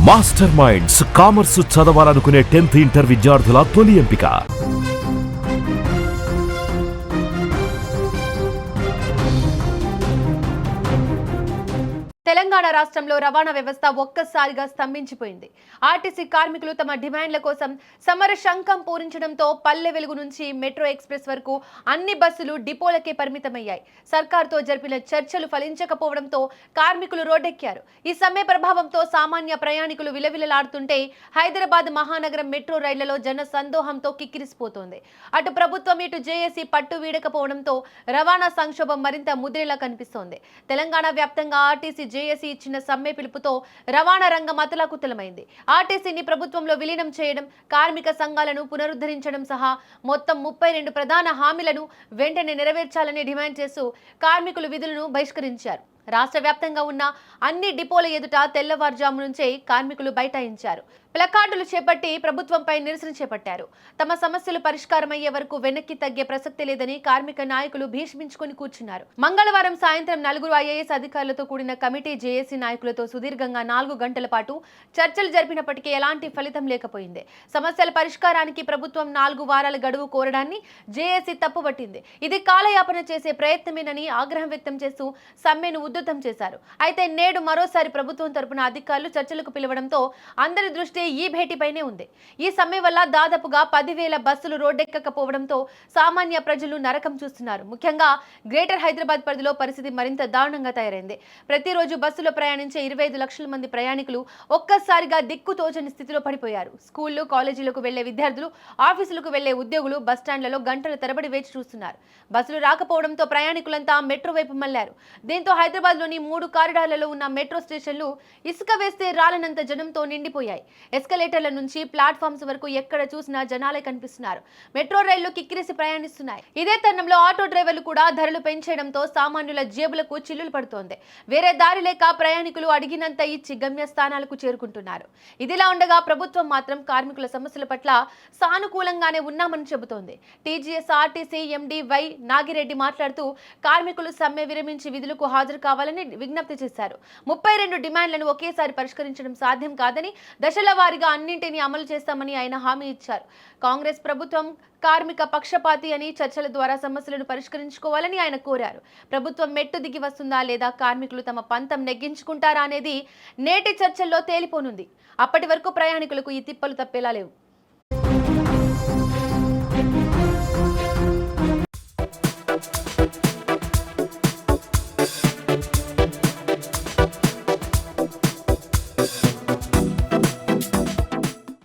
Master minds commerce చదవాలనుకునే 10th inter విద్యార్థుల తొలి ఎంపిక. తెలంగాణ రాష్ట్రంలో రవాణా వ్యవస్థ ఒక్కసారిగా స్తంభించిపోయింది. ఆర్టీసీ కార్మికులు తమ డిమాండ్ల కోసం సమర శంఖం పూరించడంతో పల్లె వెలుగు నుంచి మెట్రో ఎక్స్ప్రెస్ వరకు అన్ని బస్సులు డిపోలకే పరిమితమయ్యాయి. సర్కార్తో జరిపిన చర్చలు ఫలించకపోవడంతో కార్మికులు రోడ్డెక్కారు. ఈ సమ్మె ప్రభావంతో సామాన్య ప్రయాణికులు విలవిలలాడుతుంటే హైదరాబాద్ మహానగరం మెట్రో రైళ్లలో జన సందోహంతో కిక్కిరిసిపోతోంది. అటు ప్రభుత్వం ఇటు జేఏసీ పట్టు వీడకపోవడంతో రవాణా సంక్షోభం మరింత ముద్రేలా కనిపిస్తోంది. తెలంగాణ వ్యాప్తంగా ఆర్టీసీ జేఏసీ ఇచ్చిన సమ్మె పిలుపుతో రవాణా రంగం అతలాకుతలమైంది. ఆర్టీసీని ప్రభుత్వంలో విలీనం చేయడం, కార్మిక సంఘాలను పునరుద్ధరించడం సహా మొత్తం 32 ప్రధాన హామీలను వెంటనే నెరవేర్చాలని డిమాండ్ చేస్తూ కార్మికులు విధులను బహిష్కరించారు. రాష్ట్ర వ్యాప్తంగా ఉన్న అన్ని డిపోల ఎదుట తెల్లవారుజాము నుంచే కార్మికులు బైఠాయించారు. ప్లకార్డులు చేపట్టి ప్రభుత్వంపై నిరసన చేపట్టారు. తమ సమస్యలు పరిష్కారమయ్యే వరకు వెనక్కి తగ్గే ప్రసక్తి లేదని కార్మిక నాయకులు భీష్మించుకుని కూర్చున్నారు. మంగళవారం సాయంత్రం 4 ఐఏఎస్ అధికారులతో కూడిన కమిటీ జేఏసీ నాయకులతో సుదీర్ఘంగా 4 గంటల పాటు చర్చలు జరిపినప్పటికీ ఎలాంటి ఫలితం లేకపోయింది. సమస్యల పరిష్కారానికి ప్రభుత్వం 4 వారాల గడువు కోరడాన్ని జేఏసీ తప్పుపట్టింది. ఇది కాలయాపన చేసే ప్రయత్నమేనని ఆగ్రహం వ్యక్తం చేస్తూ సమ్మెను ఉధృతం చేశారు. అయితే నేడు మరోసారి ప్రభుత్వం తరపున అధికారులు చర్చలకు పిలవడంతో అందరి దృష్టి ఈ భేటీపైనే ఉంది. ఈ సమ్మె వల్ల దాదాపుగా 10,000 బస్సులు రోడ్డెక్కకపోవడంతో సామాన్య ప్రజలు నరకం చూస్తున్నారు. ముఖ్యంగా గ్రేటర్ హైదరాబాద్ పరిధిలో పరిస్థితి మరింత దారుణంగా తయారైంది. ప్రతిరోజు బస్సులో ప్రయాణించే 25 లక్షల మంది ప్రయాణికులు ఒక్కసారిగా దిక్కుతోచని స్థితిలో పడిపోయారు. స్కూళ్లు, కాలేజీలకు వెళ్లే విద్యార్థులు, ఆఫీసులకు వెళ్లే ఉద్యోగులు బస్టాండ్లలో గంటల తరబడి వేచి చూస్తున్నారు. బస్సులు రాకపోవడంతో ప్రయాణికులంతా మెట్రో వైపు మళ్లారు. దీంతో హైదరాబాద్లోని 3 కారిడార్లలో ఉన్న మెట్రో స్టేషన్లు ఇసుక వేస్తే రాలనంత జనంతో నిండిపోయాయి. ఎస్కలేటర్ల నుంచి ప్లాట్ఫామ్స్ వరకు ఎక్కడ చూసినా జనాలే కనిపిస్తున్నారు. మెట్రో రైళ్లు కిక్కిరిసి ప్రయాణిస్తున్నాయి. ఇదే తరుణంలో ఆటో డ్రైవర్లు కూడా ధరలు పెంచేయడంతో సామాన్యుల జేబులకు చిల్లులు పడుతోంది. వేరే దారి లేక ప్రయాణికులు అడిగినంత ఇచ్చి గమ్యస్థానాలకు చేరుకుంటున్నారు. ఇదిలా ఉండగా ప్రభుత్వం మాత్రం కార్మికుల సమస్యల పట్ల సానుకూలంగానే ఉన్నామని చెబుతోంది. TGS RTC MD Y Nagireddy మాట్లాడుతూ కార్మికులు సమ్మె విరమించి విధులకు హాజరు కావాలని విజ్ఞప్తి చేశారు. 32 డిమాండ్లను ఒకేసారి పరిష్కరించడం సాధ్యం కాదని దశల వారీగా అన్నింటినీ అమలు చేస్తామని ఆయన హామీ ఇచ్చారు. కాంగ్రెస్ ప్రభుత్వం కార్మిక పక్షపాతి అని చర్చల ద్వారా సమస్యలను పరిష్కరించుకోవాలని ఆయన కోరారు. ప్రభుత్వం మెట్టు దిగి వస్తుందా లేదా కార్మికులు తమ పంతం నెగ్గించుకుంటారా అనేది నేటి చర్చల్లో తేలిపోనుంది. అప్పటి వరకు ప్రయాణికులకు ఈ తిప్పలు తప్పేలా లేవు.